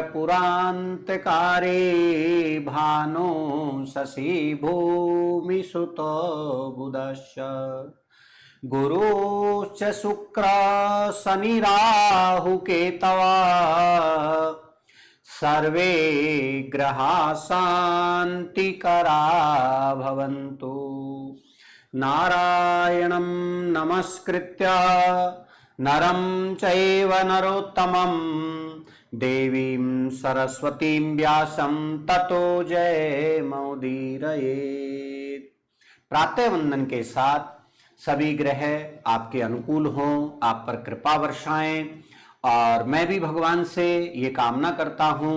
पुरान्तकारे भानो शशि भूमि सुतो बुधश्च गुरुश्च शुक्र शनि राहु केतवः सर्वे ग्रहा शान्तिकरा भवन्तु। नारायणं नमस्कृत्य नरं चैव नरोत्तमं देवीं सरस्वतीं व्यासं ततो जयमुदीरयेत्। प्रातः वंदन के साथ सभी ग्रह आपके अनुकूल हों, आप पर कृपा वर्षाएं, और मैं भी भगवान से ये कामना करता हूं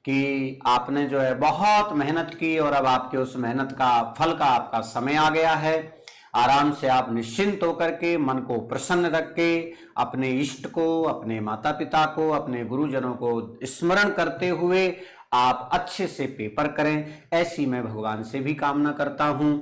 कि आपने जो है बहुत मेहनत की और अब आपके उस मेहनत का फल का आपका समय आ गया है। आराम से आप निश्चिंत होकर के मन को प्रसन्न रख के अपने इष्ट को, अपने माता पिता को, अपने गुरुजनों को स्मरण करते हुए आप अच्छे से पेपर करें, ऐसी मैं भगवान से भी कामना करता हूं।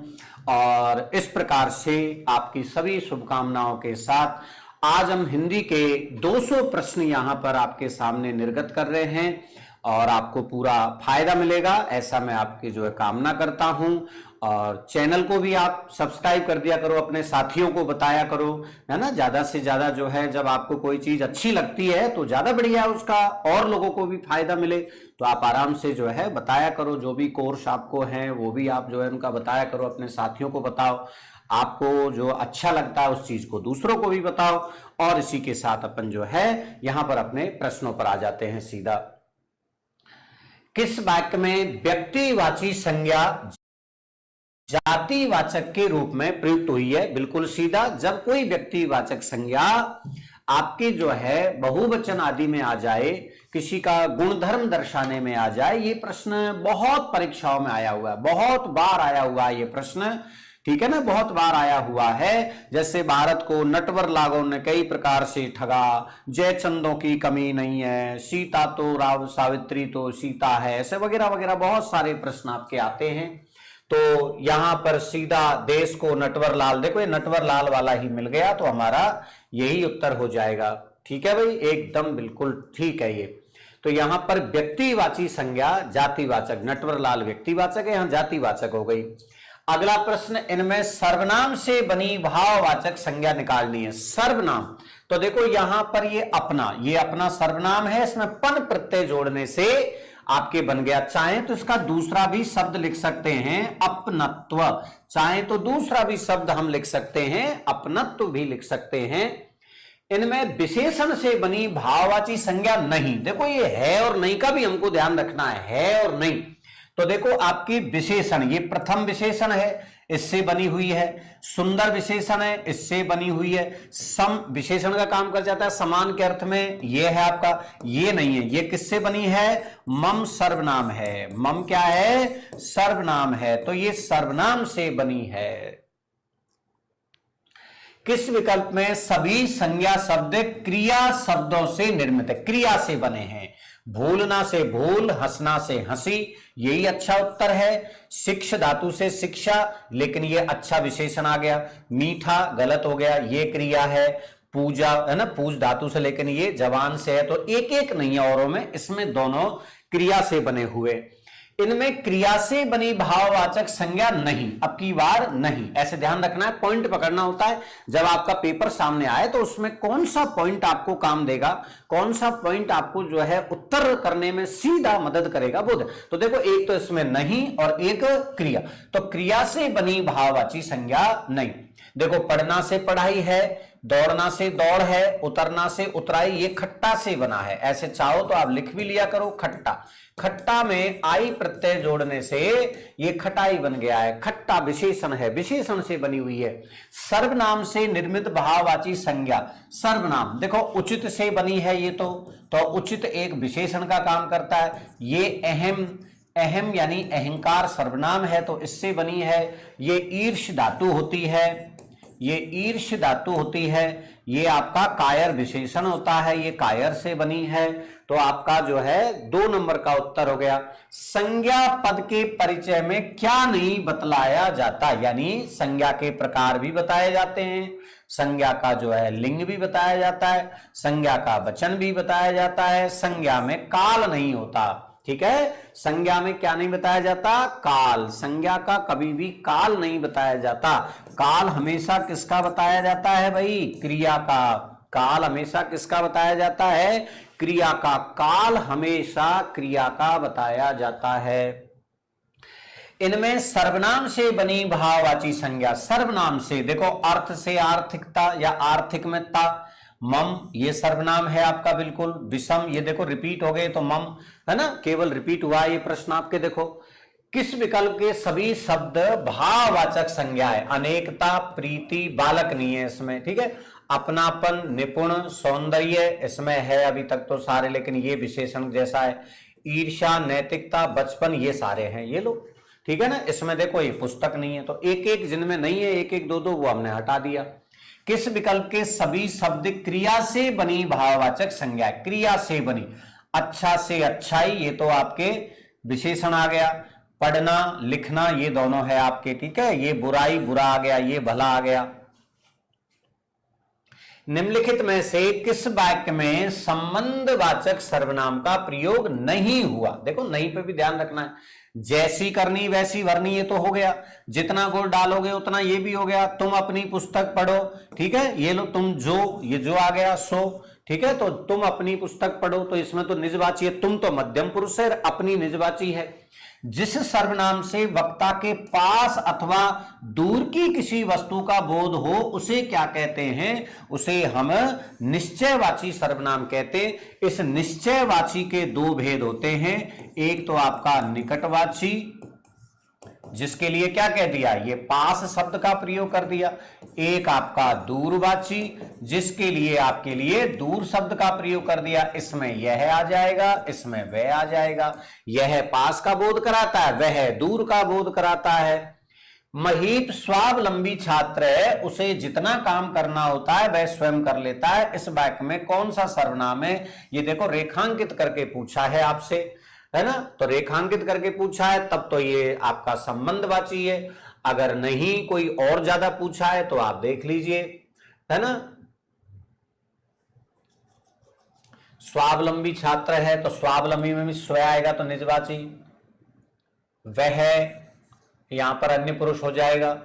और इस प्रकार से आपकी सभी शुभकामनाओं के साथ आज हम हिंदी के 200 प्रश्न यहां पर आपके सामने निर्गत कर रहे हैं और आपको पूरा फायदा मिलेगा, ऐसा मैं आपकी जो है कामना करता हूं। और चैनल को भी आप सब्सक्राइब कर दिया करो, अपने साथियों को बताया करो, है ना। ज्यादा से ज्यादा जो है, जब आपको कोई चीज अच्छी लगती है तो ज्यादा बढ़िया है उसका, और लोगों को भी फायदा मिले, तो आप आराम से जो है बताया करो। जो भी कोर्स आपको है वो भी आप जो है उनका बताया करो, अपने साथियों को बताओ, आपको जो अच्छा लगता है उस चीज को दूसरों को भी बताओ। और इसी के साथ अपन जो है यहां पर अपने प्रश्नों पर आ जाते हैं सीधा। किस वाक्य में व्यक्तिवाची संज्ञा जातिवाचक के रूप में प्रयुक्त हुई है? बिल्कुल सीधा, जब कोई व्यक्तिवाचक संज्ञा आपके जो है बहुवचन आदि में आ जाए, किसी का गुणधर्म दर्शाने में आ जाए। ये प्रश्न बहुत परीक्षाओं में आया हुआ है, बहुत बार आया हुआ है ये प्रश्न, ठीक है ना, बहुत बार आया हुआ है। जैसे भारत को नटवर लागों ने कई प्रकार से ठगा, जयचंदों की कमी नहीं है, सीता तो राव सावित्री तो सीता है, ऐसे वगैरह वगैरह बहुत सारे प्रश्न आपके आते हैं। तो यहां पर सीधा देश को नटवर लाल, देखो ये नटवर लाल वाला ही मिल गया, तो हमारा यही उत्तर हो जाएगा। ठीक है भाई, एकदम बिल्कुल ठीक है ये। तो यहां पर व्यक्तिवाची संज्ञा जातिवाचक, नटवर लाल व्यक्तिवाचक है, यहां जातिवाचक हो गई। अगला प्रश्न, इनमें सर्वनाम से बनी भाववाचक संज्ञा निकालनी है। सर्वनाम, तो देखो यहां पर ये अपना सर्वनाम है, इसमें पन प्रत्यय जोड़ने से आपके बन गया। चाहे तो इसका दूसरा भी शब्द लिख सकते हैं अपनत्व, चाहे तो दूसरा भी शब्द हम लिख सकते हैं अपनत्व भी लिख सकते हैं। इनमें विशेषण से बनी भाववाची संज्ञा नहीं, देखो ये है और नहीं का भी हमको ध्यान रखना है और नहीं। तो देखो आपकी विशेषण, ये प्रथम विशेषण है, इससे बनी हुई है। सुंदर विशेषण है, इससे बनी हुई है। सम विशेषण का काम कर जाता है समान के अर्थ में, ये है आपका, ये नहीं है। ये किससे बनी है? मम सर्वनाम है। मम क्या है? सर्वनाम है, तो ये सर्वनाम से बनी है। किस विकल्प में सभी संज्ञा शब्द क्रिया शब्दों से निर्मित है? क्रिया से बने हैं। भूलना से भूल, हंसना से हंसी, यही अच्छा उत्तर है। शिक्ष धातु से शिक्षा, लेकिन ये अच्छा विशेषण आ गया। मीठा गलत हो गया, ये क्रिया है। पूजा है ना, पूज धातु से, लेकिन ये जवान से है, तो एक एक नहीं है औरों में, इसमें दोनों क्रिया से बने हुए। इनमें क्रिया से बनी भाववाचक संज्ञा नहीं, अब की बार नहीं, ऐसे ध्यान रखना है, पॉइंट पकड़ना होता है। जब आपका पेपर सामने आए तो उसमें कौन सा पॉइंट आपको काम देगा, कौन सा पॉइंट आपको जो है उत्तर करने में सीधा मदद करेगा वो। तो देखो एक तो इसमें नहीं और एक क्रिया, तो क्रिया से बनी भाववाची संज्ञा नहीं। देखो पढ़ना से पढ़ाई है, दौड़ना से दौड़ है, उतरना से उतराई, ये खट्टा से बना है। ऐसे चाहो तो आप लिख भी लिया करो खट्टा। खट्टा में आई प्रत्यय जोड़ने से ये खटाई बन गया है। खट्टा विशेषण है, विशेषण से बनी हुई है। सर्वनाम से निर्मित भाववाची संज्ञा, सर्वनाम देखो उचित से बनी है ये, तो उचित एक विशेषण का काम करता है। ये अहम, अहम यानी अहंकार सर्वनाम है, तो इससे बनी है। ये ईर्ष धातु होती है, ये ईर्ष धातु होती है। ये आपका कायर विशेषण होता है, ये कायर से बनी है, तो आपका जो है 2 नंबर का उत्तर हो गया। संज्ञा पद के परिचय में क्या नहीं बतलाया जाता, यानी संज्ञा के प्रकार भी बताए जाते हैं, संज्ञा का जो है लिंग भी बताया जाता है, संज्ञा का वचन भी बताया जाता है, संज्ञा में काल नहीं होता। ठीक है, संज्ञा में क्या नहीं बताया जाता? काल। संज्ञा का कभी भी काल नहीं बताया जाता। काल हमेशा किसका बताया जाता है भाई? क्रिया का। काल हमेशा किसका बताया जाता है? क्रिया का। काल हमेशा क्रिया का बताया जाता है। इनमें सर्वनाम से बनी भाववाची संज्ञा, सर्वनाम से, देखो अर्थ से आर्थिकता या आर्थिक में ता, मम ये सर्वनाम है आपका बिल्कुल। विषम ये देखो रिपीट हो गए तो मम है ना, केवल रिपीट हुआ ये प्रश्न आपके। देखो किस विकल्प के सभी शब्द भाववाचक संज्ञा है? अनेकता, प्रीति, बालक नहीं है इसमें। ठीक है, अपनापन, निपुण, सौंदर्य इसमें है अभी तक तो सारे, लेकिन ये विशेषण जैसा है। ईर्ष्या, नैतिकता, बचपन ये सारे हैं ये लोग। ठीक है ना, इसमें देखो ये पुस्तक नहीं है, तो एक एक जिनमें नहीं है, एक एक दो दो वो हमने हटा दिया। किस विकल्प के सभी शब्द क्रिया से बनी भाववाचक संज्ञा? क्रिया से बनी। अच्छा से अच्छाई ये तो आपके विशेषण आ गया। पढ़ना, लिखना ये दोनों है आपके। ठीक है, ये बुराई बुरा आ गया, ये भला आ गया। निम्नलिखित में से किस वाक्य में संबंधवाचक सर्वनाम का प्रयोग नहीं हुआ? देखो नहीं पे भी ध्यान रखना है। जैसी करनी वैसी भरनी ये तो हो गया, जितना गुड़ डालोगे उतना ये भी हो गया। तुम अपनी पुस्तक पढ़ो, ठीक है, ये लो तुम जो, ये जो आ गया सो। ठीक है, तो तुम अपनी पुस्तक पढ़ो, तो इसमें तो निजवाची है। तुम तो मध्यम पुरुष है, अपनी निजवाची है। जिस सर्वनाम से वक्ता के पास अथवा दूर की किसी वस्तु का बोध हो उसे क्या कहते हैं? उसे हम निश्चयवाची सर्वनाम कहते। इस निश्चयवाची के दो भेद होते हैं। एक तो आपका निकटवाची, जिसके लिए क्या कह दिया? ये पास शब्द का प्रयोग कर दिया। एक आपका दूरवाची, जिसके लिए आपके लिए दूर शब्द का प्रयोग कर दिया। इसमें यह आ जाएगा, इसमें वह आ जाएगा। यह पास का बोध कराता है, वह दूर का बोध कराता है। महीप स्वावलंबी छात्र है, उसे जितना काम करना होता है वह स्वयं कर लेता है। इस वाक्य में कौन सा सर्वनाम है? ये देखो रेखांकित करके पूछा है आपसे, है ना, तो रेखांकित करके पूछा है तब तो ये आपका संबंधवाची है। अगर नहीं कोई और ज्यादा पूछा है तो आप देख लीजिए, है ना। स्वावलंबी छात्र है तो स्वावलंबी में भी स्व आएगा तो निजवाची। वह यहां पर अन्य पुरुष हो जाएगा।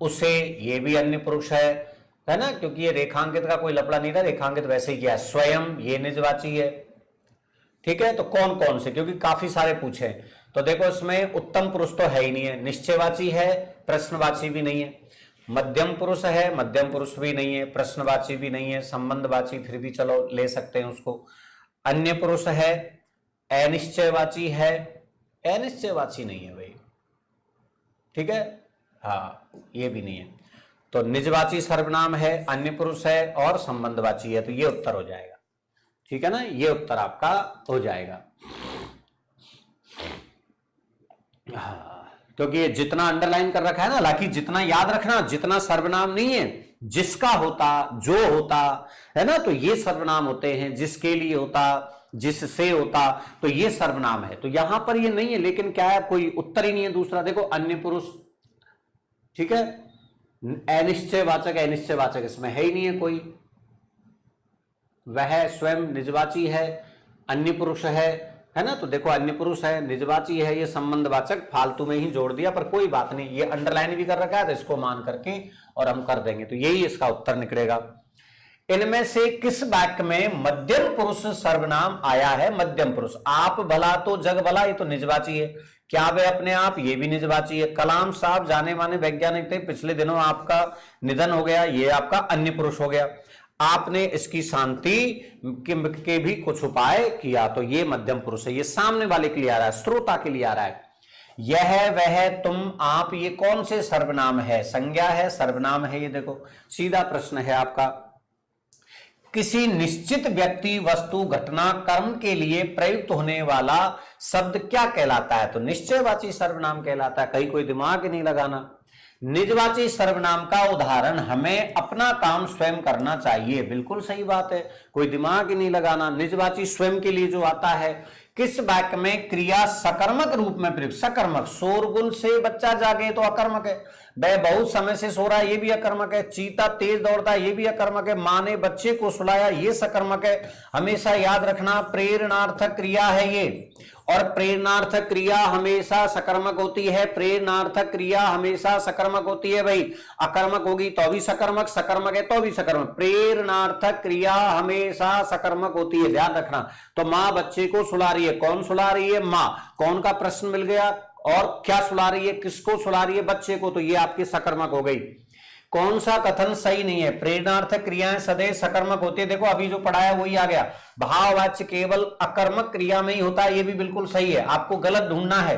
उसे ये भी अन्य पुरुष है ना, क्योंकि ये रेखांकित का कोई लफड़ा नहीं था, रेखांकित वैसे ही किया है। स्वयं ये निजवाची है। ठीक है, तो कौन कौन से, क्योंकि काफी सारे पूछे, तो देखो इसमें उत्तम पुरुष तो है ही नहीं है, निश्चयवाची है, प्रश्नवाची भी नहीं है। मध्यम पुरुष है, मध्यम पुरुष भी नहीं है, प्रश्नवाची भी नहीं है, संबंधवाची फिर भी चलो ले सकते हैं उसको। अन्य पुरुष है, अनिश्चयवाची है, अनिश्चयवाची नहीं है भाई। ठीक है, हाँ ये भी नहीं है। तो निजवाची सर्वनाम है, अन्य पुरुष है और संबंधवाची है, तो ये उत्तर हो जाएगा। ठीक है ना, ये उत्तर आपका हो जाएगा। हाँ, क्योंकि ये जितना अंडरलाइन कर रखा है ना, हालांकि जितना याद रखना, जितना सर्वनाम नहीं है, जिसका होता, जो होता है ना, तो ये सर्वनाम होते हैं। जिसके लिए होता, जिससे होता, तो ये सर्वनाम है। तो यहां पर ये नहीं है, लेकिन क्या है, कोई उत्तर ही नहीं है दूसरा। देखो अन्य पुरुष, ठीक है, अनिश्चयवाचक, अनिश्चयवाचक इसमें है ही नहीं है कोई। वह स्वयं निजवाची है, अन्य पुरुष है ना, तो देखो अन्य पुरुष है, निजवाची है, ये संबंधवाचक फालतू में ही जोड़ दिया, पर कोई बात नहीं, ये अंडरलाइन भी कर रखा है, तो इसको मान करके और हम कर देंगे, तो यही इसका उत्तर निकलेगा। इनमें से किस वाक्य में मध्यम पुरुष सर्वनाम आया है? मध्यम पुरुष, आप भला तो जग भला, ये तो निजवाची है। क्या वे अपने आप, ये भी निजवाची है। कलाम साहब जाने माने वैज्ञानिक थे, पिछले दिनों आपका निधन हो गया, ये आपका अन्य पुरुष हो गया। आपने इसकी शांति के भी कुछ उपाय किया, तो ये मध्यम पुरुष है। ये सामने वाले के लिए आ रहा है, श्रोता के लिए आ रहा है। यह, वह, तुम, आप, ये कौन से सर्वनाम है? संज्ञा है, सर्वनाम है। ये देखो सीधा प्रश्न है आपका। किसी निश्चित व्यक्ति, वस्तु, घटना, कर्म के लिए प्रयुक्त होने वाला शब्द क्या कहलाता है? तो निश्चयवाची सर्वनाम कहलाता है। कहीं कोई दिमाग नहीं लगाना। निजवाची सर्वनाम का उदाहरण, हमें अपना काम स्वयं करना चाहिए। बिल्कुल सही बात है, कोई दिमाग ही नहीं लगाना। निजवाची स्वयं के लिए जो आता है। किस वाक्य में क्रिया सकर्मक रूप में प्रयुक्त? सकर्मक, शोरगुल से बच्चा जागे तो अकर्मक है। वह बहुत समय से सो रहा है, ये भी अकर्मक है। चीता तेज दौड़ता है, ये भी अकर्मक है। मां ने बच्चे को सुलाया, ये सकर्मक है। हमेशा याद रखना प्रेरणार्थक क्रिया है ये, और प्रेरणार्थक क्रिया हमेशा सकर्मक होती है। प्रेरणार्थक क्रिया हमेशा सकर्मक होती है भाई। अकर्मक होगी तो भी सकर्मक, सकर्मक है तो भी सकर्मक। प्रेरणार्थक क्रिया हमेशा सकर्मक होती है, ध्यान रखना। तो मां बच्चे को सुला रही है, कौन सुला रही है? मां। कौन का प्रश्न मिल गया? और क्या सुला रही है, किसको सुला रही है? बच्चे को। तो ये आपकी सकर्मक हो गई। कौन सा कथन सही नहीं है? प्रेरणार्थक क्रियाएं सदैव सकर्मक होती है। देखो अभी जो पढ़ाया वही आ गया, भाववाच्य केवल अकर्मक क्रिया में ही होता है, ये भी बिल्कुल सही है। आपको गलत ढूंढना है।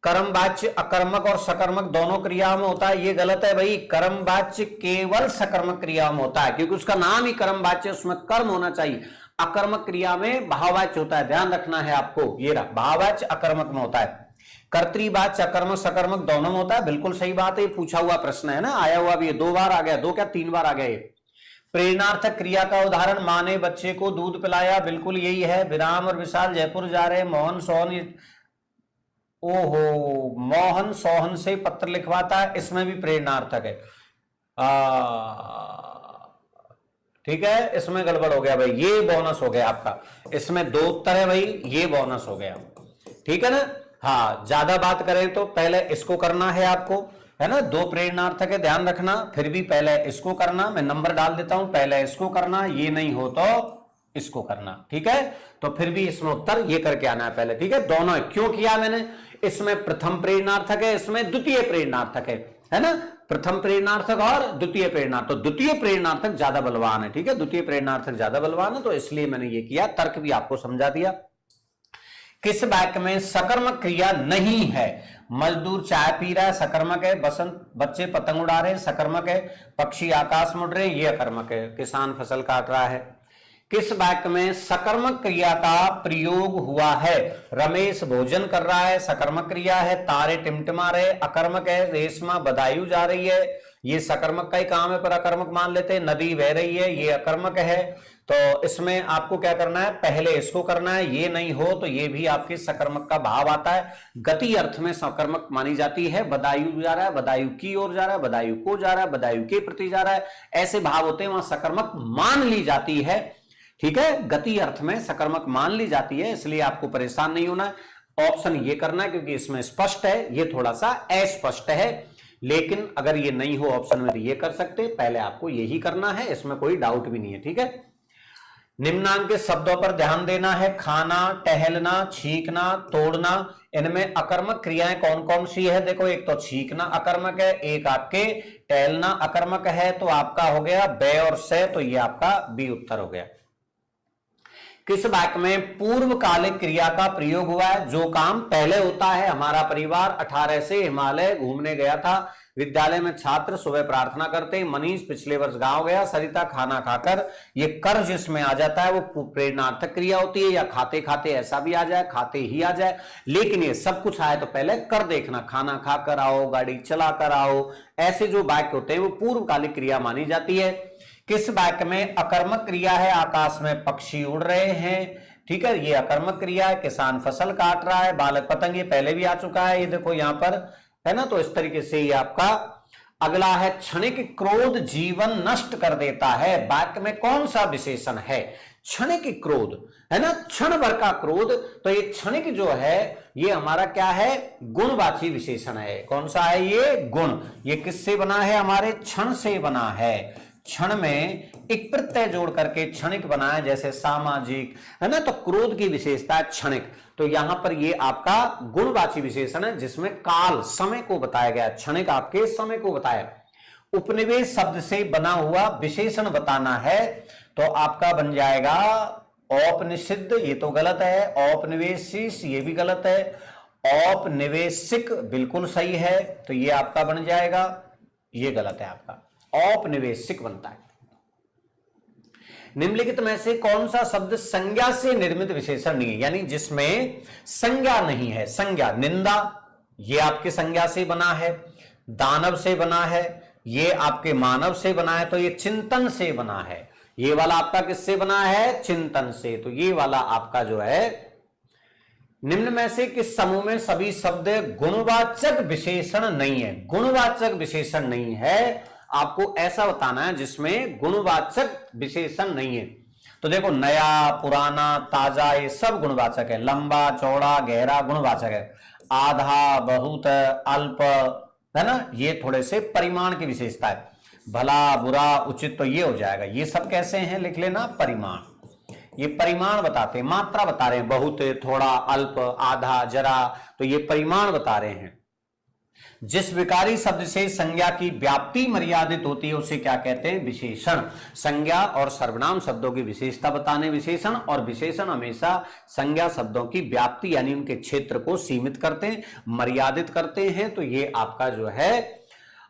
कर्मवाच्य अकर्मक और सकर्मक दोनों क्रियाओं में होता है, ये गलत है भाई। कर्मवाच्य केवल सकर्मक क्रियाओं में होता है, क्योंकि उसका नाम ही कर्मवाच्य, उसमें कर्म होना चाहिए। अकर्मक क्रिया में भाववाच्य होता है, ध्यान रखना है आपको। ये रहा, भाववाच्य अकर्मक में होता है। कर्तृवाच्य अकर्मक सकर्मक दोनों में होता है, बिल्कुल सही बात है। ये पूछा हुआ प्रश्न है ना, आया हुआ भी है, 2 बार आ गया, 2 क्या 3 बार आ गया ये। प्रेरणार्थक क्रिया का उदाहरण, मां ने बच्चे को दूध पिलाया, बिल्कुल यही है। विराम और विशाल जयपुर जा रहे, मोहन सोहन, ओहो, मोहन सोहन से पत्र लिखवाता है, इसमें भी प्रेरणार्थक है। ठीक है, इसमें गड़बड़ हो गया भाई, ये बोनस हो गया आपका। इसमें 2 उत्तर है भाई, ये बोनस हो गया। ठीक है ना। हाँ, ज्यादा बात करें तो पहले इसको करना है आपको, है ना। 2 प्रेरणार्थक है, ध्यान रखना। फिर भी पहले इसको करना, मैं नंबर डाल देता हूं, पहले इसको करना, ये नहीं हो तो इसको करना। ठीक है, तो फिर भी इसमें उत्तर ये करके आना है पहले। ठीक है, दोनों क्यों किया मैंने? इसमें प्रथम प्रेरणार्थक है, इसमें द्वितीय प्रेरणार्थक है ना। प्रथम प्रेरणार्थक और द्वितीय प्रेरणार्थक, तो द्वितीय प्रेरणार्थक ज्यादा बलवान है। ठीक है, द्वितीय प्रेरणार्थक ज्यादा बलवान है, तो इसलिए मैंने ये किया। तर्क भी आपको समझा दिया। किस वाक्य में सकर्मक क्रिया नहीं है? मजदूर चाय पी रहा है, सकर्मक है। बसंत बच्चे पतंग उड़ा रहे, सकर्मक है। पक्षी आकाश में उड़ रहे, ये अकर्मक है। किसान फसल काट रहा है। किस वाक्य में सकर्मक क्रिया का प्रयोग हुआ है? रमेश भोजन कर रहा है, सकर्मक क्रिया है। तारे टिमटिमा रहे, अकर्मक है। रेशमा बदायूं जा रही है, ये सकर्मक का ही काम है पर अकर्मक मान लेते हैं। नदी बह रही है, ये अकर्मक है। तो इसमें आपको क्या करना है? पहले इसको करना है, ये नहीं हो तो ये भी आपके सकर्मक का भाव आता है। गति अर्थ में सकर्मक मानी जाती है। बदायूं जा रहा है, बदायूं की ओर जा रहा है, बदायूं को जा रहा है, बदायूं के प्रति जा रहा है, ऐसे भाव होते हैं, वहां सकर्मक मान ली जाती है। ठीक है, गति अर्थ में सकर्मक मान ली जाती है, इसलिए आपको परेशान नहीं होना है। ऑप्शन ये करना है क्योंकि इसमें स्पष्ट है, ये थोड़ा सा अस्पष्ट है। लेकिन अगर ये नहीं हो ऑप्शन में तो ये कर सकते, पहले आपको यही करना है, इसमें कोई डाउट भी नहीं है। ठीक है, निम्नांकित शब्दों पर ध्यान देना है। खाना, टहलना, छींकना, तोड़ना, इनमें अकर्मक क्रियाएं कौन कौन सी है? देखो, एक तो छींकना अकर्मक है, एक आपके टहलना अकर्मक है, तो आपका हो गया बे और से, तो ये आपका बी उत्तर हो गया। किस वाक्य में पूर्वकालिक क्रिया का प्रयोग हुआ है? जो काम पहले होता है। हमारा परिवार 18 से हिमालय घूमने गया था। विद्यालय में छात्र सुबह प्रार्थना करते हैं। मनीष पिछले वर्ष गांव गया। सरिता खाना खाकर, ये कर जिसमें आ जाता है वो प्रेरणार्थक क्रिया होती है, या खाते खाते ऐसा भी आ जाए, खाते ही आ जाए, लेकिन ये सब कुछ आए तो पहले कर देखना। खाना खाकर आओ, गाड़ी चलाकर आओ, ऐसे जो वाक्य होते हैं वो पूर्वकालिक क्रिया मानी जाती है। किस वाक्य में अकर्मक क्रिया है? आकाश में पक्षी उड़ रहे हैं, ठीक है, ये अकर्मक क्रिया है। किसान फसल काट रहा है, बालक पतंग, ये पहले भी आ चुका है, ये देखो यहां पर है ना। तो इस तरीके से ये आपका अगला है, क्षणिक क्रोध जीवन नष्ट कर देता है। वाक्य में कौन सा विशेषण है? क्षणिक क्रोध, है ना, क्षण भर का क्रोध। तो ये क्षणिक जो है ये हमारा क्या है? गुणवाची विशेषण है। कौन सा है ये? गुण। ये किससे बना है? हमारे क्षण से बना है। क्षण में एक प्रत्यय जोड़ करके क्षणिक बना है, जैसे सामाजिक, है ना। तो क्रोध की विशेषता है क्षणिक। तो यहां पर ये आपका गुणवाची विशेषण है, जिसमें काल, समय को बताया गया। क्षणिक आपके समय को बताया। उपनिवेश शब्द से बना हुआ विशेषण बताना है, तो आपका बन जाएगा औपनिषिद्ध, ये तो गलत है। औपनिवेशिक, ये भी गलत है। औपनिवेशिक बिल्कुल सही है, तो ये आपका बन जाएगा, ये गलत है आपका, औपनिवेशिक बनता है। निम्नलिखित में से कौन सा शब्द संज्ञा से निर्मित विशेषण नहीं है? यानी जिसमें संज्ञा नहीं है। संज्ञा, निंदा, ये आपके संज्ञा से बना है। दानव से बना है, ये आपके मानव से बना है। तो ये चिंतन से बना है। ये वाला आपका किससे बना है? चिंतन से। तो ये वाला आपका जो है निम्न में से किस समूह में सभी शब्द गुणवाचक विशेषण नहीं है? गुणवाचक विशेषण नहीं है, आपको ऐसा बताना है जिसमें गुणवाचक विशेषण नहीं है। तो देखो, नया, पुराना, ताजा, ये सब गुणवाचक है। लंबा, चौड़ा, गहरा गुणवाचक है। आधा, बहुत, अल्प, है ना, ये थोड़े से परिमाण की विशेषता है। भला, बुरा, उचित, तो ये हो जाएगा। ये सब कैसे हैं, लिख लेना, परिमाण। ये परिमाण बताते हैं, मात्रा बता रहे हैं। बहुत, थोड़ा, अल्प, आधा, जरा, तो ये परिमाण बता रहे हैं। जिस विकारी शब्द से संज्ञा की व्याप्ति मर्यादित होती है उसे क्या कहते हैं? विशेषण। संज्ञा और सर्वनाम शब्दों की विशेषता बताने विशेषण, और विशेषण हमेशा संज्ञा शब्दों की व्याप्ति यानी उनके क्षेत्र को सीमित करते हैं, मर्यादित करते हैं। तो ये आपका जो है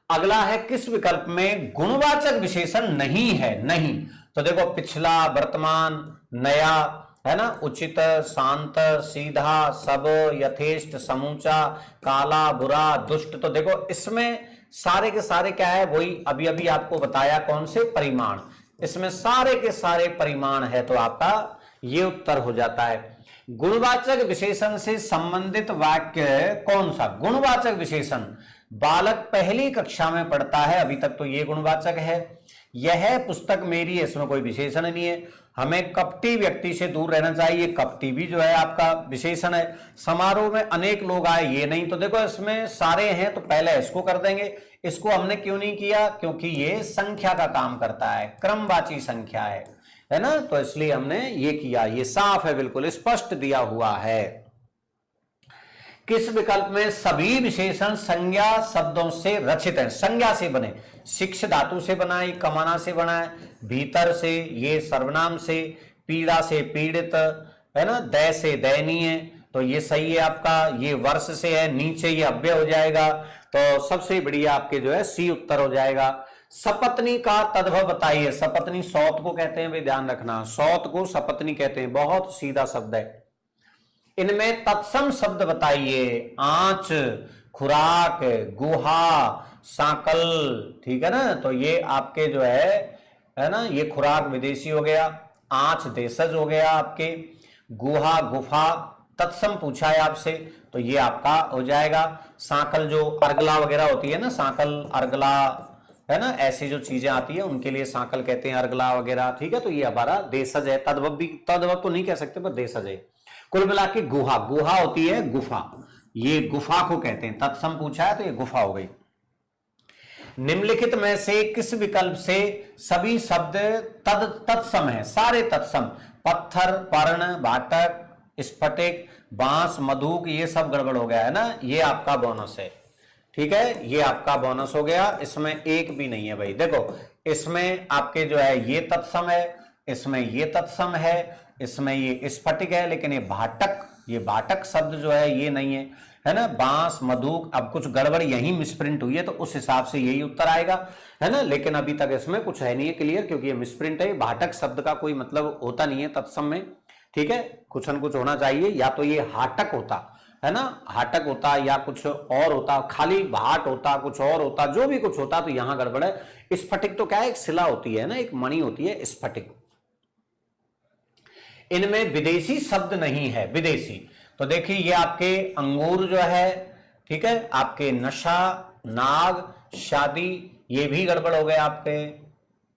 अगला है, किस विकल्प में गुणवाचक विशेषण नहीं है? नहीं। तो देखो, पिछला, वर्तमान, नया, है ना, उचित, शांत, सीधा, सब, यथेष्ट, समूचा, काला, बुरा, दुष्ट। तो देखो, इसमें सारे के सारे क्या है, वही अभी अभी आपको बताया, कौन से? परिमाण। इसमें सारे के सारे परिमाण है, तो आपका ये उत्तर हो जाता है। गुणवाचक विशेषण से संबंधित वाक्य कौन सा? गुणवाचक विशेषण बालक पहली कक्षा में पढ़ता है, अभी तक तो ये गुणवाचक है। यह पुस्तक मेरी, इसमें कोई विशेषण नहीं है। हमें कपटी व्यक्ति से दूर रहना चाहिए, कपटी भी जो है आपका विशेषण है। समारोह में अनेक लोग आए, ये नहीं। तो देखो, इसमें सारे हैं, तो पहले इसको कर देंगे। इसको हमने क्यों नहीं किया? क्योंकि ये संख्या का काम करता है, क्रमवाची संख्या है ना, तो इसलिए हमने ये किया। ये साफ है, बिल्कुल स्पष्ट दिया हुआ है। किस विकल्प में सभी विशेषण संज्ञा शब्दों से रचित हैं? संज्ञा से बने। शिक्ष धातु से बनाए, कमाना से बनाए, भीतर से, ये सर्वनाम से, पीड़ा से पीड़ित, है ना, दय से दयनीय, तो ये सही है आपका। ये वर्ष से है, नीचे ये अव्यय हो जाएगा, तो सबसे बढ़िया आपके जो है सी उत्तर हो जाएगा। सपत्नी का तद्भव बताइए। सपत्नी सौत को कहते हैं, वे ध्यान रखना, सौत को सपत्नी कहते हैं, बहुत सीधा शब्द है। इनमें तत्सम शब्द बताइए। आंच, खुराक, गुहा, सांकल, ठीक है ना, तो ये आपके जो है ना, ये खुराक विदेशी हो गया, आंच देशज हो गया आपके, गुहा, गुफा तत्सम पूछा है आपसे, तो ये आपका हो जाएगा। सांकल जो अर्गला वगैरह होती है ना, सांकल, अर्गला, है ना, ऐसी जो चीजें आती है उनके लिए सांकल कहते हैं, अर्गला वगैरह, ठीक है। तो ये हमारा देशज है। तद्भव भी, तद्भव तो नहीं कह सकते, पर देशज है। कुल मिला के गुहा, गुहा होती है गुफा, ये गुफा को कहते हैं। तत्सम पूछा है तो ये गुफा हो गई। निम्नलिखित में से किस विकल्प से सभी शब्द तत्सम है? सारे तत्सम। पत्थर, पर्ण, भाटक, स्फटिक, बांस, मधुक, ये सब गड़बड़ हो गया है ना, ये आपका बोनस है, ठीक है, ये आपका बोनस हो गया। इसमें एक भी नहीं है भाई। देखो, इसमें आपके जो है ये तत्सम है, इसमें ये तत्सम है, इसमें ये स्फटिक है, लेकिन ये भाटक शब्द जो है ये नहीं है ना। बांस, मधुक, अब कुछ गड़बड़ यही मिसप्रिंट हुई है, तो उस हिसाब से यही उत्तर आएगा, है ना। लेकिन अभी तक इसमें कुछ है नहीं है क्लियर, क्योंकि ये मिसप्रिंट है। भाटक शब्द का कोई मतलब होता नहीं है तत्सम में, ठीक है, कुछ न कुछ होना चाहिए। या तो ये हाटक होता, है ना, हाटक होता, या कुछ और होता, खाली भाट होता, कुछ और होता, जो भी कुछ होता, तो यहां गड़बड़ है। स्फटिक तो क्या है, एक शिला होती है ना, एक मणि होती है स्फटिक। इनमें विदेशी शब्द नहीं है। विदेशी, तो देखिए ये आपके अंगूर जो है, ठीक है, आपके नशा, नाग, शादी, ये भी गड़बड़ हो गए आपके,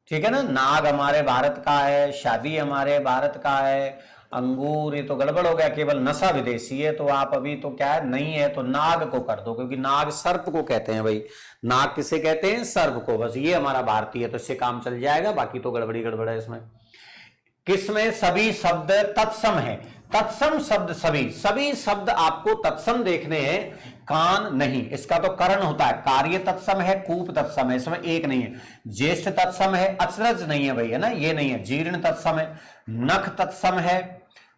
ठीक है ना। नाग हमारे भारत का है, शादी हमारे भारत का है, अंगूर ये तो गड़बड़ हो गया। केवल नशा विदेशी है, तो आप अभी तो क्या है, नहीं है, तो नाग को कर दो, क्योंकि नाग सर्प को कहते हैं भाई। नाग किसे कहते हैं? सर्प को। बस ये हमारा भारतीय है, तो इससे काम चल जाएगा, बाकी तो गड़बड़ है इसमें। किसमें सभी शब्द तत्सम है? तत्सम शब्द सभी शब्द आपको तत्सम देखने हैं, कान नहीं, इसका तो करण होता है। कार्य तत्सम है, कूप तत्सम है, इसमें एक नहीं है। ज्येष्ठ तत्सम है, अचरज नहीं है भाई, है ना, ये नहीं है। जीर्ण तत्सम है, नख तत्सम है,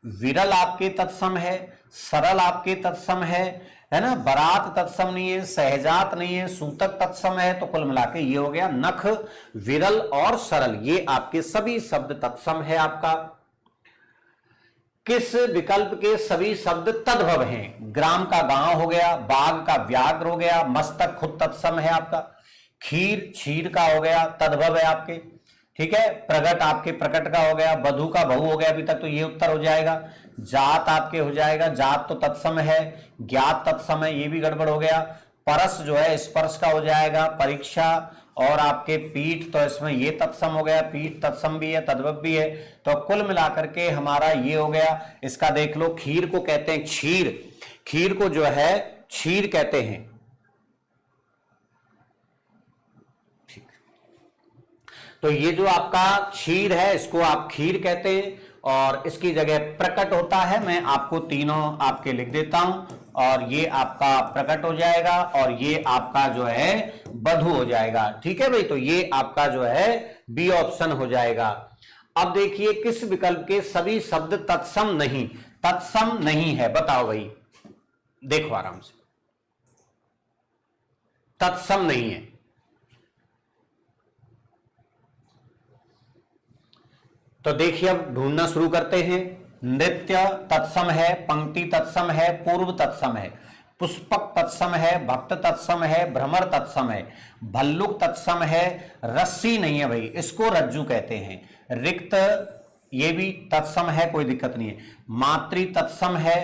विरल आपके तत्सम है, सरल आपके तत्सम है ना। बरात तत्सम नहीं है, सहजात नहीं है, सूतक तत्सम है। तो कुल मिलाके ये हो गया नख, विरल और सरल, ये आपके सभी शब्द तत्सम है आपका। किस विकल्प के सभी शब्द तद्भव हैं? ग्राम का गांव हो गया, बाघ का व्याघ्र हो गया, मस्तक खुद तत्सम है आपका। खीर, क्षीर का हो गया, तद्भव है आपके। ठीक है, प्रगट आपके प्रकट का हो गया, बधु का बहु हो गया अभी तक, तो ये उत्तर हो जाएगा। जात आपके हो जाएगा, जात तो तत्सम है, ज्ञात तत्सम है, ये भी गड़बड़ हो गया। परस जो है स्पर्श का हो जाएगा, परीक्षा और आपके पीठ, तो इसमें ये तत्सम हो गया, पीठ तत्सम भी है, तद्भव भी है। तो कुल मिलाकर के हमारा ये हो गया। इसका देख लो, खीर को कहते हैं क्षीर, खीर को जो है क्षीर कहते हैं। तो ये जो आपका क्षीर है इसको आप खीर कहते हैं, और इसकी जगह प्रकट होता है। मैं आपको तीनों आपके लिख देता हूं, और ये आपका प्रकट हो जाएगा, और ये आपका जो है बधु हो जाएगा। ठीक है भाई, तो ये आपका जो है बी ऑप्शन हो जाएगा। अब देखिए, किस विकल्प के सभी शब्द तत्सम नहीं, तत्सम नहीं है, बताओ भाई, देखो आराम से, तत्सम नहीं है। तो देखिए, अब ढूंढना शुरू करते हैं। नृत्य तत्सम है, पंक्ति तत्सम है, पूर्व तत्सम है, पुष्पक तत्सम है, भक्त तत्सम है, भ्रमर तत्सम है, भल्लुक तत्सम है, रस्सी नहीं है भाई, इसको रज्जू कहते हैं। रिक्त ये भी तत्सम है, कोई दिक्कत नहीं है। मातृ तत्सम है,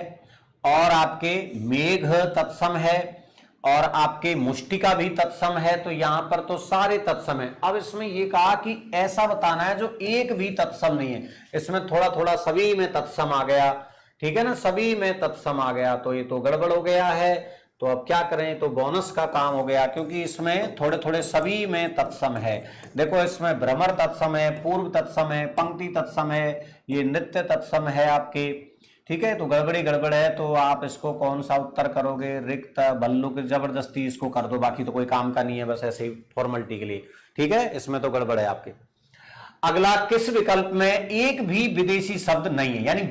और आपके मेघ तत्सम है, और आपके मुष्टिका भी तत्सम है। तो यहां पर तो सारे तत्सम है। अब इसमें यह कहा कि ऐसा बताना है जो एक भी तत्सम नहीं है, इसमें थोड़ा थोड़ा सभी में तत्सम आ गया, ठीक है ना, सभी में तत्सम आ गया, तो ये तो गड़बड़ हो गया है। तो अब क्या करें, तो बोनस का काम हो गया, क्योंकि इसमें थोड़े थोड़े सभी में तत्सम है। देखो, इसमें भ्रमर तत्सम है, पूर्व तत्सम है, पंक्ति तत्सम है, ये नृत्य तत्सम है आपके। ठीक है, तो गड़बड़ी गड़बड़ है, तो आप इसको कौन सा उत्तर करोगे, रिक्त, भल्लुक, जबरदस्ती इसको कर दो, बाकी तो कोई काम का नहीं है, बस ऐसे ही फॉर्मेलिटी के लिए। ठीक है, इसमें तो गड़बड़ है आपके। अगला, किस विकल्प में एक भी विदेशी शब्द नहीं है, यानी